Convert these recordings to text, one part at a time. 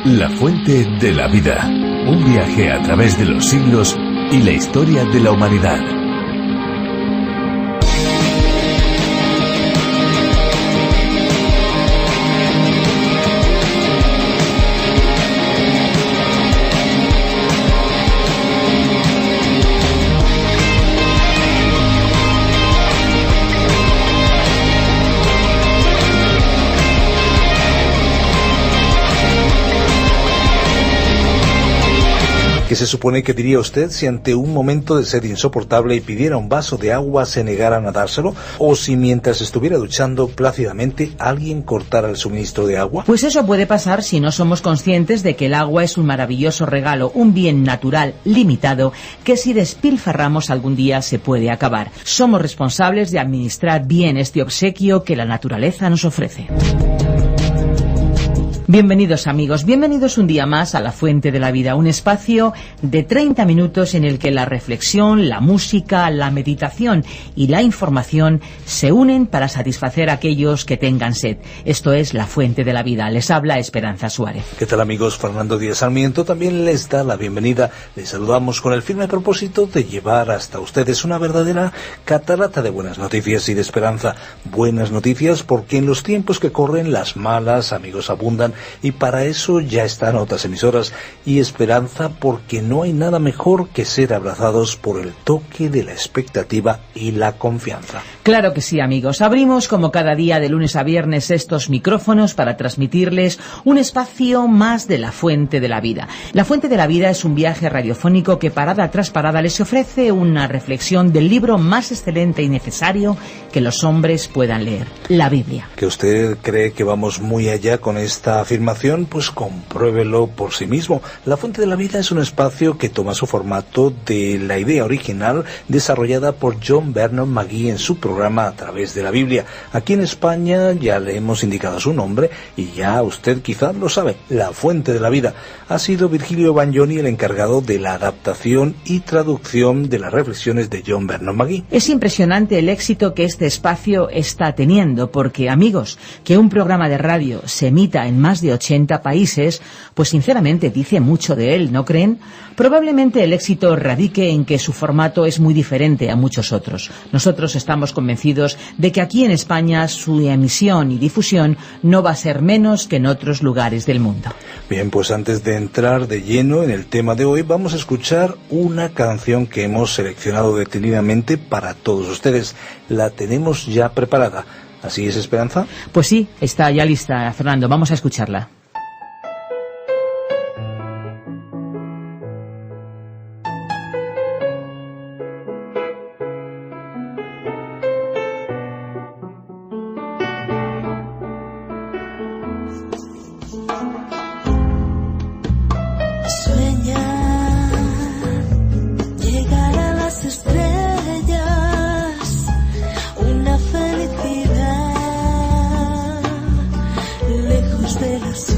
La fuente de la vida. Un viaje a través de los siglos y la historia de la humanidad. ¿Qué se supone que diría usted si ante un momento de sed insoportable y pidiera un vaso de agua se negaran a dárselo? ¿O si mientras estuviera duchando plácidamente alguien cortara el suministro de agua? Pues eso puede pasar si no somos conscientes de que el agua es un maravilloso regalo, un bien natural limitado que si despilfarramos algún día se puede acabar. Somos responsables de administrar bien este obsequio que la naturaleza nos ofrece. Bienvenidos amigos, bienvenidos un día más a La Fuente de la Vida, un espacio de 30 minutos en el que la reflexión, la música, la meditación y la información se unen para satisfacer a aquellos que tengan sed. Esto es La Fuente de la Vida. Les habla Esperanza Suárez. ¿Qué tal amigos? Fernando Díaz Sarmiento también les da la bienvenida. Les saludamos con el firme propósito de llevar hasta ustedes una verdadera catarata de buenas noticias y de esperanza. Buenas noticias porque en los tiempos que corren las malas, amigos, abundan. Y para eso ya están otras emisoras, y esperanza porque no hay nada mejor que ser abrazados por el toque de la expectativa y la confianza. Claro que sí, amigos. Abrimos como cada día de lunes a viernes estos micrófonos para transmitirles un espacio más de La Fuente de la Vida. La Fuente de la Vida es un viaje radiofónico que parada tras parada les ofrece una reflexión del libro más excelente y necesario que los hombres puedan leer, la Biblia. ¿Que usted cree que vamos muy allá con esta afirmación? Pues compruébelo por sí mismo. La Fuente de la Vida es un espacio que toma su formato de la idea original desarrollada por John Vernon McGee en su programa A Través de la Biblia. Aquí en España ya le hemos indicado su nombre y ya usted quizás lo sabe. La Fuente de la Vida. Ha sido Virgilio Bagnoni el encargado de la adaptación y traducción de las reflexiones de John Vernon McGee. Es impresionante el éxito que este espacio está teniendo porque, amigos, que un programa de radio se emita en más de 80 países, pues sinceramente dice mucho de él, ¿no creen? Probablemente el éxito radique en que su formato es muy diferente a muchos otros. Nosotros estamos convencidos de que aquí en España su emisión y difusión no va a ser menos que en otros lugares del mundo. Bien, pues antes de entrar de lleno en el tema de hoy, vamos a escuchar una canción que hemos seleccionado detenidamente para todos ustedes. La tenemos ya preparada. ¿Así es, Esperanza? Pues sí, está ya lista, Fernando. Vamos a escucharla. De las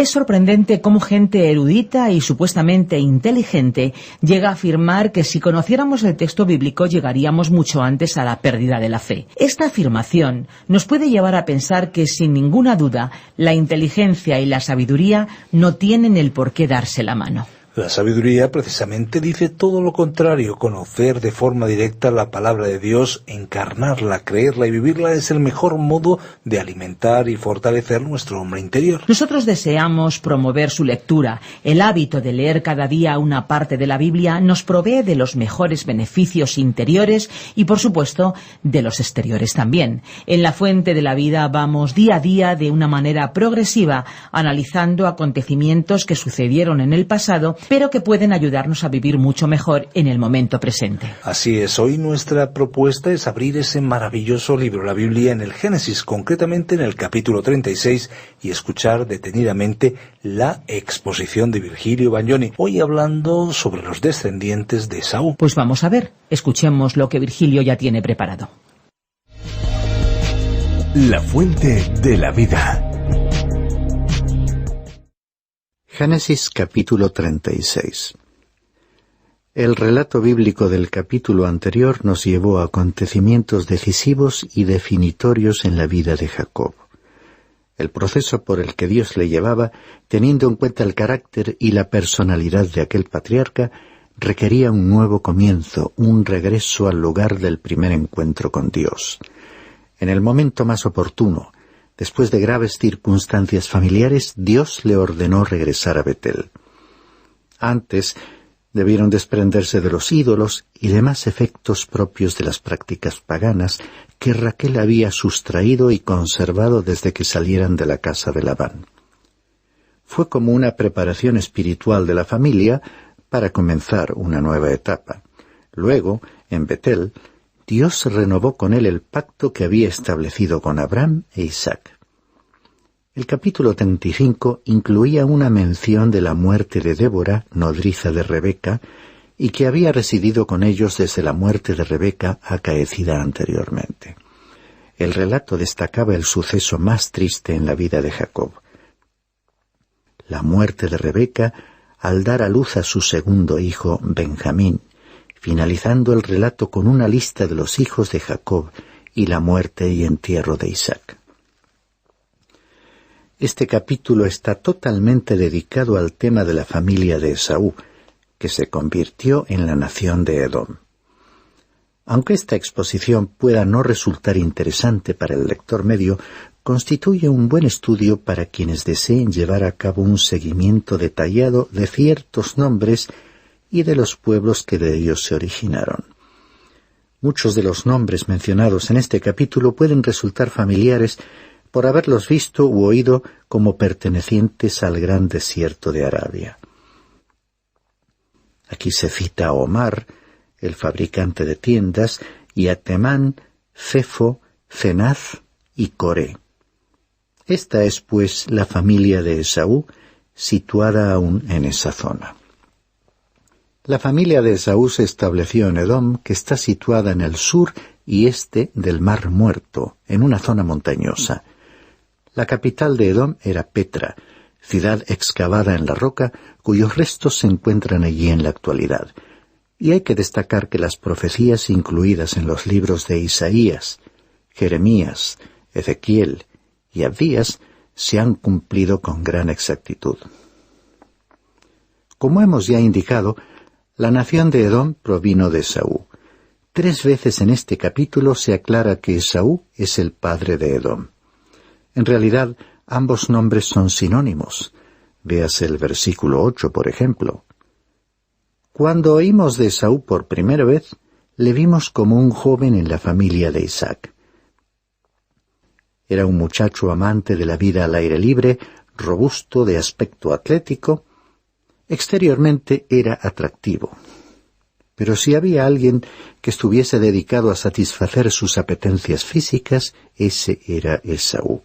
Es sorprendente cómo gente erudita y supuestamente inteligente llega a afirmar que si conociéramos el texto bíblico llegaríamos mucho antes a la pérdida de la fe. Esta afirmación nos puede llevar a pensar que, sin ninguna duda, la inteligencia y la sabiduría no tienen el por qué darse la mano. La sabiduría precisamente dice todo lo contrario. Conocer de forma directa la palabra de Dios, encarnarla, creerla y vivirla es el mejor modo de alimentar y fortalecer nuestro hombre interior. Nosotros deseamos promover su lectura. El hábito de leer cada día una parte de la Biblia nos provee de los mejores beneficios interiores y, por supuesto, de los exteriores también. En la Fuente de la Vida vamos día a día de una manera progresiva, analizando acontecimientos que sucedieron en el pasado, pero que pueden ayudarnos a vivir mucho mejor en el momento presente. Así es, hoy nuestra propuesta es abrir ese maravilloso libro, la Biblia, en el Génesis, concretamente en el capítulo 36, y escuchar detenidamente la exposición de Virgilio Bagnoni, hoy hablando sobre los descendientes de Esaú. Pues vamos a ver, escuchemos lo que Virgilio ya tiene preparado. La Fuente de la Vida. Génesis capítulo 36. El relato bíblico del capítulo anterior nos llevó a acontecimientos decisivos y definitorios en la vida de Jacob. El proceso por el que Dios le llevaba, teniendo en cuenta el carácter y la personalidad de aquel patriarca, requería un nuevo comienzo, un regreso al lugar del primer encuentro con Dios. En el momento más oportuno, después de graves circunstancias familiares, Dios le ordenó regresar a Betel. Antes, debieron desprenderse de los ídolos y demás efectos propios de las prácticas paganas que Raquel había sustraído y conservado desde que salieran de la casa de Labán. Fue como una preparación espiritual de la familia para comenzar una nueva etapa. Luego, en Betel, Dios renovó con él el pacto que había establecido con Abraham e Isaac. El capítulo 35 incluía una mención de la muerte de Débora, nodriza de Rebeca, y que había residido con ellos desde la muerte de Rebeca acaecida anteriormente. El relato destacaba el suceso más triste en la vida de Jacob: la muerte de Rebeca al dar a luz a su segundo hijo, Benjamín, finalizando el relato con una lista de los hijos de Jacob y la muerte y entierro de Isaac. Este capítulo está totalmente dedicado al tema de la familia de Esaú, que se convirtió en la nación de Edom. Aunque esta exposición pueda no resultar interesante para el lector medio, constituye un buen estudio para quienes deseen llevar a cabo un seguimiento detallado de ciertos nombres y de los pueblos que de ellos se originaron. Muchos de los nombres mencionados en este capítulo pueden resultar familiares por haberlos visto u oído como pertenecientes al gran desierto de Arabia. Aquí se cita a Omar, el fabricante de tiendas, y a Temán, Cefo, Cenaz y Coré. Esta es, pues, la familia de Esaú, situada aún en esa zona. La familia de Esaú se estableció en Edom, que está situada en el sur y este del Mar Muerto, en una zona montañosa. La capital de Edom era Petra, ciudad excavada en la roca, cuyos restos se encuentran allí en la actualidad. Y hay que destacar que las profecías incluidas en los libros de Isaías, Jeremías, Ezequiel y Abdías se han cumplido con gran exactitud. Como hemos ya indicado, la nación de Edom provino de Esaú. 3 veces en este capítulo se aclara que Esaú es el padre de Edom. En realidad, ambos nombres son sinónimos. Véase el versículo 8, por ejemplo. Cuando oímos de Esaú por primera vez, le vimos como un joven en la familia de Isaac. Era un muchacho amante de la vida al aire libre, robusto, de aspecto atlético. Exteriormente era atractivo. Pero si había alguien que estuviese dedicado a satisfacer sus apetencias físicas, ese era Esaú.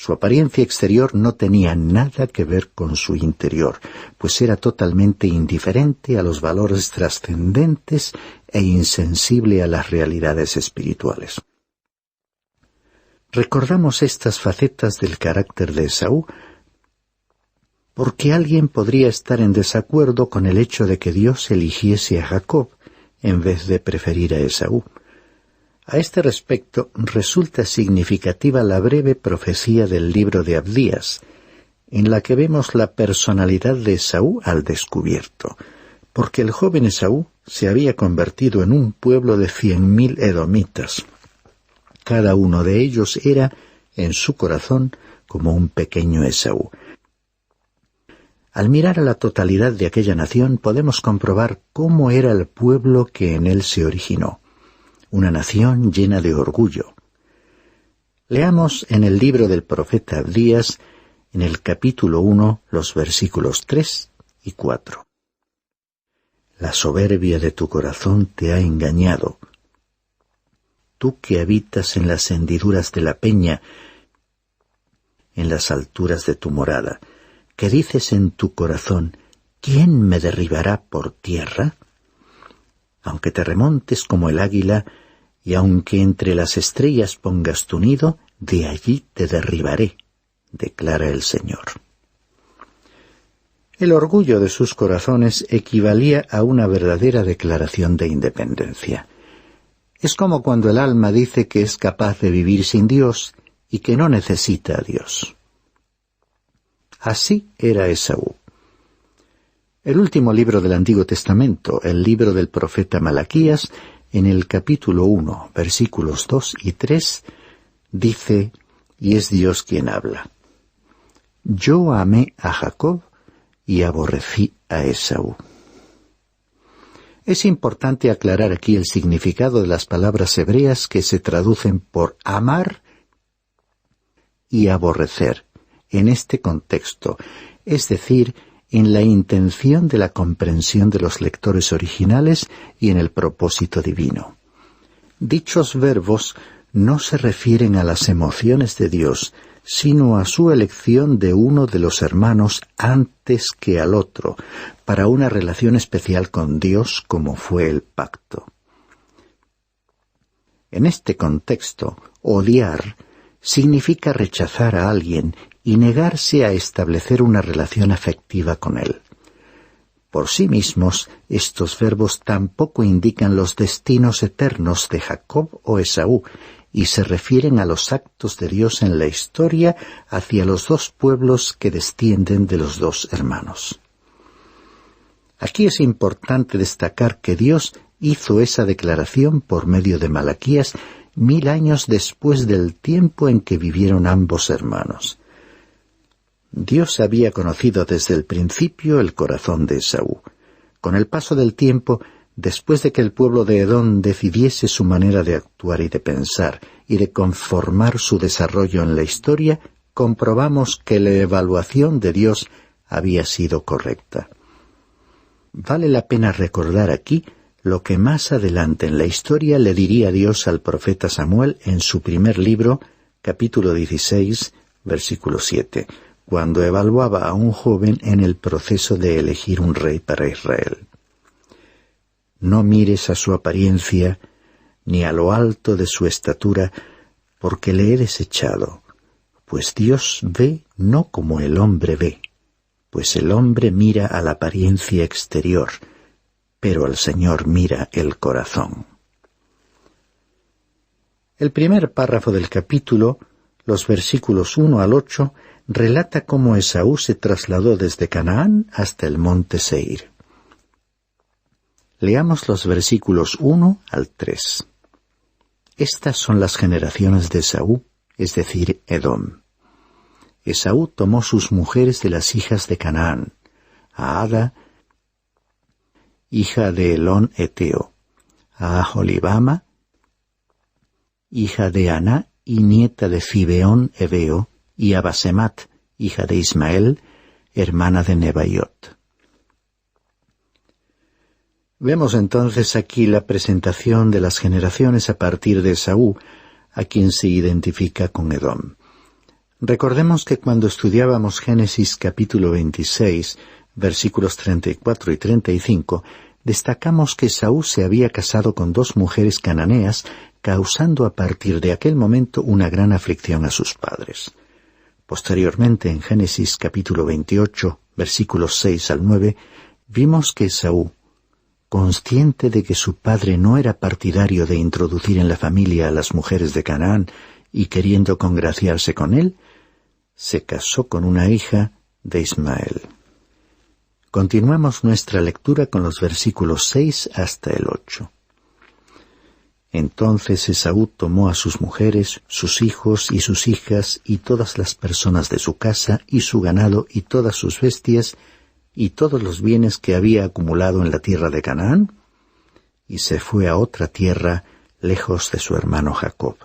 Su apariencia exterior no tenía nada que ver con su interior, pues era totalmente indiferente a los valores trascendentes e insensible a las realidades espirituales. Recordamos estas facetas del carácter de Esaú porque alguien podría estar en desacuerdo con el hecho de que Dios eligiese a Jacob en vez de preferir a Esaú. A este respecto, resulta significativa la breve profecía del libro de Abdías, en la que vemos la personalidad de Esaú al descubierto, porque el joven Esaú se había convertido en un pueblo de 100.000 edomitas. Cada uno de ellos era, en su corazón, como un pequeño Esaú. Al mirar a la totalidad de aquella nación, podemos comprobar cómo era el pueblo que en él se originó. Una nación llena de orgullo. Leamos en el libro del profeta Abdías, en el capítulo 1, los versículos 3 y 4. La soberbia de tu corazón te ha engañado. Tú que habitas en las hendiduras de la peña, en las alturas de tu morada, que dices en tu corazón, ¿quién me derribará por tierra? Aunque te remontes como el águila, y aunque entre las estrellas pongas tu nido, de allí te derribaré, declara el Señor. El orgullo de sus corazones equivalía a una verdadera declaración de independencia. Es como cuando el alma dice que es capaz de vivir sin Dios y que no necesita a Dios. Así era Esaú. El último libro del Antiguo Testamento, el libro del profeta Malaquías, en el capítulo 1, versículos 2 y 3, dice, y es Dios quien habla: Yo amé a Jacob y aborrecí a Esaú. Es importante aclarar aquí el significado de las palabras hebreas que se traducen por amar y aborrecer en este contexto, es decir, en la intención de la comprensión de los lectores originales y en el propósito divino. Dichos verbos no se refieren a las emociones de Dios, sino a su elección de uno de los hermanos antes que al otro, para una relación especial con Dios como fue el pacto. En este contexto, odiar significa rechazar a alguien y negarse a establecer una relación afectiva con él. Por sí mismos, estos verbos tampoco indican los destinos eternos de Jacob o Esaú, y se refieren a los actos de Dios en la historia hacia los dos pueblos que descienden de los dos hermanos. Aquí es importante destacar que Dios hizo esa declaración por medio de Malaquías 1000 años después del tiempo en que vivieron ambos hermanos. Dios había conocido desde el principio el corazón de Esaú. Con el paso del tiempo, después de que el pueblo de Edom decidiese su manera de actuar y de pensar, y de conformar su desarrollo en la historia, comprobamos que la evaluación de Dios había sido correcta. Vale la pena recordar aquí lo que más adelante en la historia le diría Dios al profeta Samuel en su primer libro, capítulo 16, versículo 7, cuando evaluaba a un joven en el proceso de elegir un rey para Israel. No mires a su apariencia, ni a lo alto de su estatura, porque le he desechado, pues Dios ve no como el hombre ve, pues el hombre mira a la apariencia exterior, pero el Señor mira el corazón. El primer párrafo del capítulo, los versículos 1 al 8, relata cómo Esaú se trasladó desde Canaán hasta el monte Seir. Leamos los versículos 1 al 3. Estas son las generaciones de Esaú, es decir, Edom. Esaú tomó sus mujeres de las hijas de Canaán, a Ada, hija de Elón Eteo, a Aholibama, hija de Aná y nieta de Zibeón Heveo, y a Basemat, hija de Ismael, hermana de Nebaiot. Vemos entonces aquí la presentación de las generaciones a partir de Esaú, a quien se identifica con Edom. Recordemos que cuando estudiábamos Génesis capítulo 26, versículos 34 y 35, destacamos que Esaú se había casado con 2 mujeres cananeas causando a partir de aquel momento una gran aflicción a sus padres. Posteriormente, en Génesis capítulo 28, versículos 6 al 9, vimos que Esaú, consciente de que su padre no era partidario de introducir en la familia a las mujeres de Canaán y queriendo congraciarse con él, se casó con una hija de Ismael. Continuamos nuestra lectura con los versículos 6 hasta el 8. Entonces Esaú tomó a sus mujeres, sus hijos y sus hijas, y todas las personas de su casa, y su ganado, y todas sus bestias, y todos los bienes que había acumulado en la tierra de Canaán, y se fue a otra tierra, lejos de su hermano Jacob.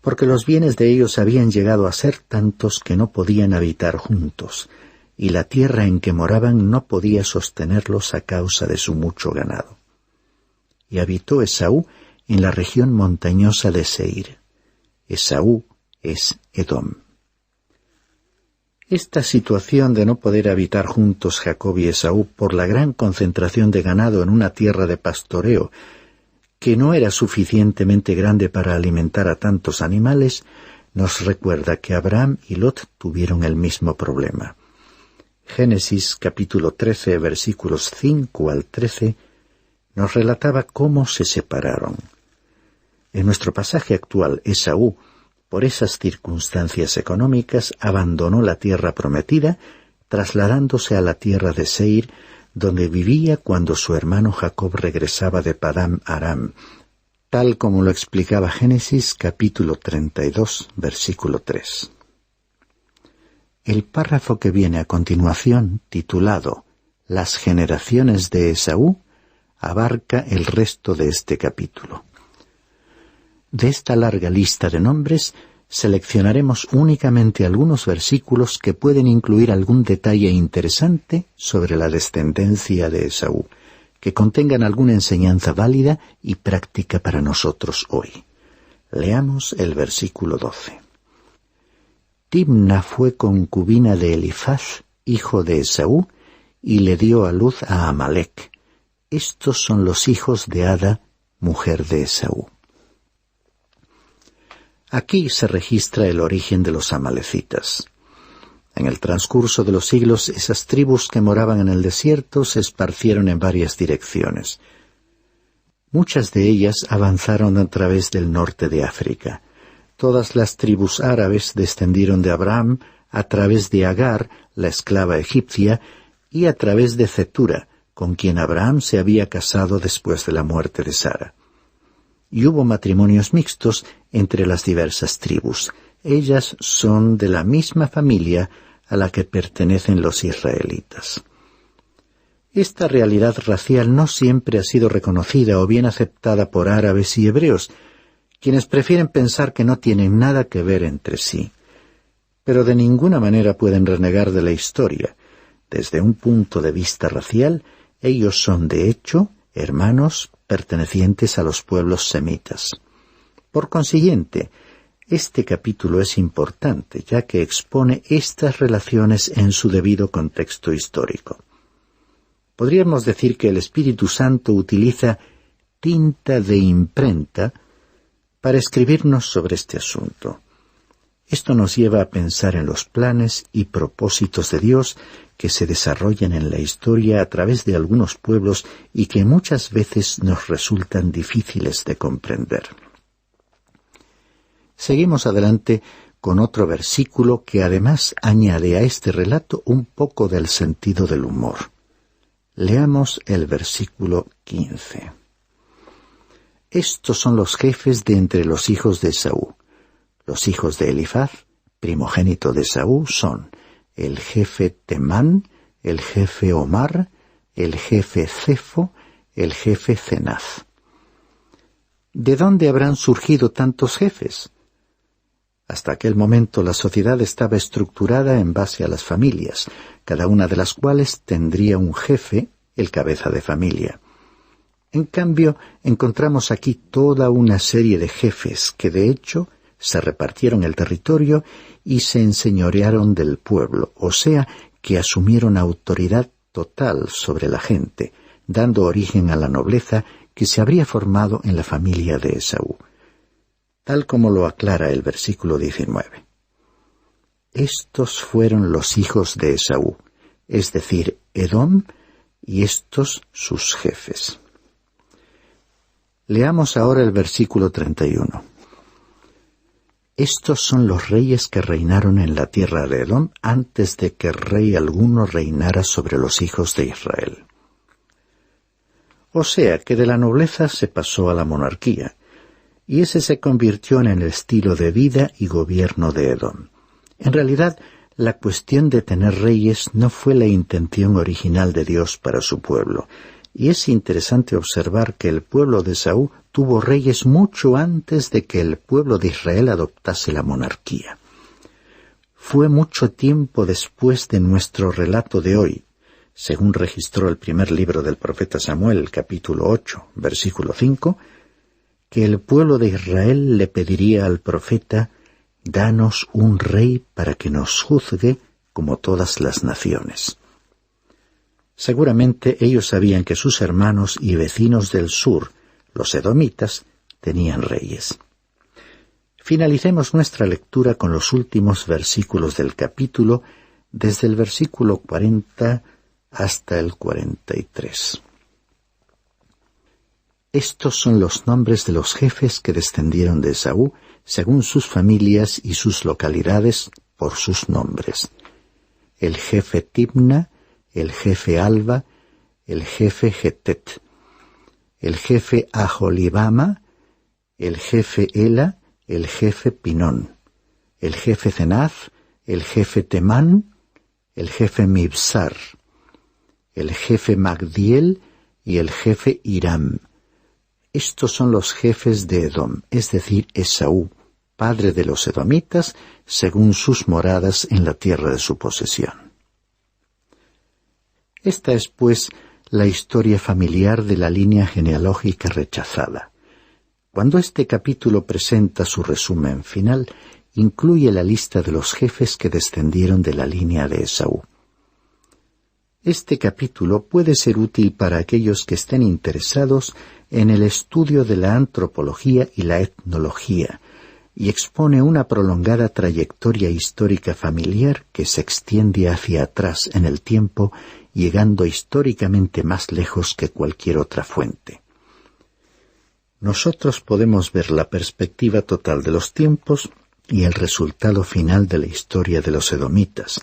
Porque los bienes de ellos habían llegado a ser tantos que no podían habitar juntos, y la tierra en que moraban no podía sostenerlos a causa de su mucho ganado. Y habitó Esaú en la región montañosa de Seir. Esaú es Edom. Esta situación de no poder habitar juntos Jacob y Esaú por la gran concentración de ganado en una tierra de pastoreo, que no era suficientemente grande para alimentar a tantos animales, nos recuerda que Abraham y Lot tuvieron el mismo problema. Génesis capítulo 13, versículos 5 al 13, nos relataba cómo se separaron. En nuestro pasaje actual, Esaú, por esas circunstancias económicas, abandonó la tierra prometida, trasladándose a la tierra de Seir, donde vivía cuando su hermano Jacob regresaba de Padán Aram, tal como lo explicaba Génesis capítulo 32, versículo 3. El párrafo que viene a continuación, titulado Las generaciones de Esaú, abarca el resto de este capítulo. De esta larga lista de nombres, seleccionaremos únicamente algunos versículos que pueden incluir algún detalle interesante sobre la descendencia de Esaú, que contengan alguna enseñanza válida y práctica para nosotros hoy. Leamos el versículo 12. Timna fue concubina de Elifaz, hijo de Esaú, y le dio a luz a Amalec. Estos son los hijos de Ada, mujer de Esaú. Aquí se registra el origen de los amalecitas. En el transcurso de los siglos, esas tribus que moraban en el desierto se esparcieron en varias direcciones. Muchas de ellas avanzaron a través del norte de África. Todas las tribus árabes descendieron de Abraham a través de Agar, la esclava egipcia, y a través de Cetura, con quien Abraham se había casado después de la muerte de Sara. Y hubo matrimonios mixtos entre las diversas tribus. Ellas son de la misma familia a la que pertenecen los israelitas. Esta realidad racial no siempre ha sido reconocida o bien aceptada por árabes y hebreos, quienes prefieren pensar que no tienen nada que ver entre sí. Pero de ninguna manera pueden renegar de la historia. Desde un punto de vista racial, ellos son de hecho hermanos pertenecientes a los pueblos semitas. Por consiguiente, este capítulo es importante, ya que expone estas relaciones en su debido contexto histórico. Podríamos decir que el Espíritu Santo utiliza tinta de imprenta para escribirnos sobre este asunto. Esto nos lleva a pensar en los planes y propósitos de Dios que se desarrollan en la historia a través de algunos pueblos y que muchas veces nos resultan difíciles de comprender. Seguimos adelante con otro versículo que además añade a este relato un poco del sentido del humor. Leamos el versículo 15. Estos son los jefes de entre los hijos de Esaú. Los hijos de Elifaz, primogénito de Esaú, son el jefe Temán, el jefe Omar, el jefe Cefo, el jefe Cenaz. ¿De dónde habrán surgido tantos jefes? Hasta aquel momento la sociedad estaba estructurada en base a las familias, cada una de las cuales tendría un jefe, el cabeza de familia. En cambio, encontramos aquí toda una serie de jefes que, de hecho, se repartieron el territorio y se enseñorearon del pueblo, o sea, que asumieron autoridad total sobre la gente, dando origen a la nobleza que se habría formado en la familia de Esaú, tal como lo aclara el versículo 19. Estos fueron los hijos de Esaú, es decir, Edom, y estos sus jefes. Leamos ahora el versículo 31. Estos son los reyes que reinaron en la tierra de Edom antes de que rey alguno reinara sobre los hijos de Israel. O sea que de la nobleza se pasó a la monarquía, y ese se convirtió en el estilo de vida y gobierno de Edom. En realidad, la cuestión de tener reyes no fue la intención original de Dios para su pueblo, y es interesante observar que el pueblo de Esaú tuvo reyes mucho antes de que el pueblo de Israel adoptase la monarquía. Fue mucho tiempo después de nuestro relato de hoy, según registró el primer libro del profeta Samuel, capítulo 8, versículo 5, que el pueblo de Israel le pediría al profeta: «Danos un rey para que nos juzgue como todas las naciones». Seguramente ellos sabían que sus hermanos y vecinos del sur, los edomitas, tenían reyes. Finalicemos nuestra lectura con los últimos versículos del capítulo, desde el versículo 40 hasta el 43. Estos son los nombres de los jefes que descendieron de Esaú, según sus familias y sus localidades, por sus nombres: el jefe Timna, el jefe Alba, el jefe Getet, el jefe Aholibama, el jefe Ela, el jefe Pinón, el jefe Cenaz, el jefe Temán, el jefe Mibsar, el jefe Magdiel y el jefe Hiram. Estos son los jefes de Edom, es decir, Esaú, padre de los edomitas, según sus moradas en la tierra de su posesión. Esta es, pues, la historia familiar de la línea genealógica rechazada. Cuando este capítulo presenta su resumen final, incluye la lista de los jefes que descendieron de la línea de Esaú. Este capítulo puede ser útil para aquellos que estén interesados en el estudio de la antropología y la etnología, y expone una prolongada trayectoria histórica familiar que se extiende hacia atrás en el tiempo, llegando históricamente más lejos que cualquier otra fuente. Nosotros podemos ver la perspectiva total de los tiempos y el resultado final de la historia de los edomitas,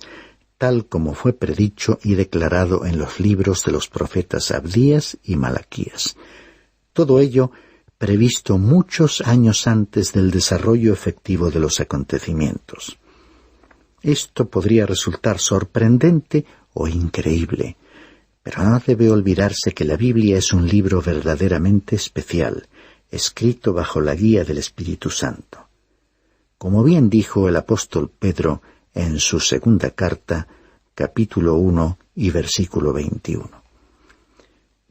tal como fue predicho y declarado en los libros de los profetas Abdías y Malaquías. Todo ello previsto muchos años antes del desarrollo efectivo de los acontecimientos. Esto podría resultar sorprendente o increíble, pero no debe olvidarse que la Biblia es un libro verdaderamente especial, escrito bajo la guía del Espíritu Santo. Como bien dijo el apóstol Pedro en su segunda carta, capítulo 1 y versículo 21.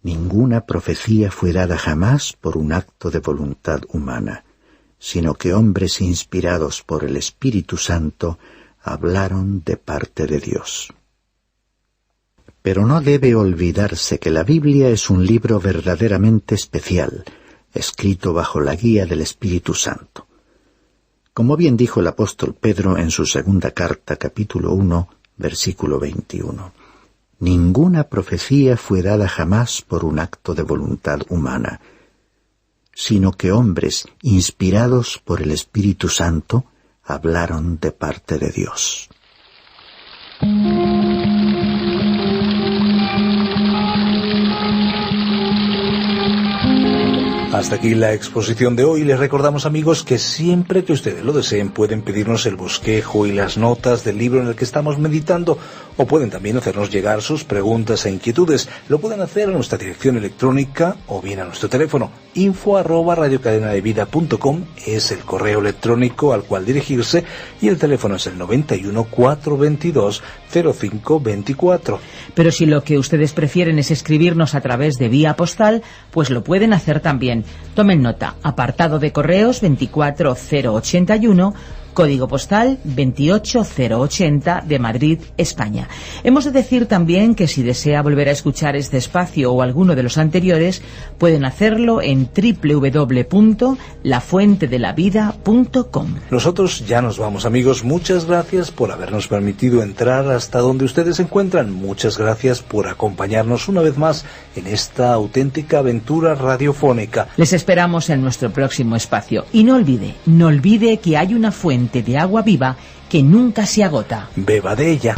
Ninguna profecía fue dada jamás por un acto de voluntad humana, sino que hombres inspirados por el Espíritu Santo hablaron de parte de Dios. Pero no debe olvidarse que la Biblia es un libro verdaderamente especial, escrito bajo la guía del Espíritu Santo. Como bien dijo el apóstol Pedro en su segunda carta, capítulo 1, versículo 21. Ninguna profecía fue dada jamás por un acto de voluntad humana, sino que hombres inspirados por el Espíritu Santo hablaron de parte de Dios. Hasta aquí la exposición de hoy. Les recordamos, amigos, que siempre que ustedes lo deseen pueden pedirnos el bosquejo y las notas del libro en el que estamos meditando, o pueden también hacernos llegar sus preguntas e inquietudes. Lo pueden hacer a nuestra dirección electrónica o bien a nuestro teléfono. info@radiocadenadevida.com es el correo electrónico al cual dirigirse, y el teléfono es el 91 422 0524. Pero si lo que ustedes prefieren es escribirnos a través de vía postal, pues lo pueden hacer también. Tomen nota: apartado de correos 24081, código postal 28080 de Madrid, España. Hemos de decir también que si desea volver a escuchar este espacio o alguno de los anteriores, pueden hacerlo en www.lafuentedelavida.com. Nosotros ya nos vamos, amigos. Muchas gracias por habernos permitido entrar hasta donde ustedes se encuentran. Muchas gracias por acompañarnos una vez más en esta auténtica aventura radiofónica. Les esperamos en nuestro próximo espacio. Y no olvide que hay una fuente de agua viva que nunca se agota. Beba de ella.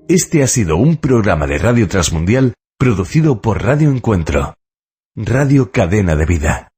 Este ha sido un programa de Radio Transmundial producido por Radio Encuentro, Radio Cadena de Vida.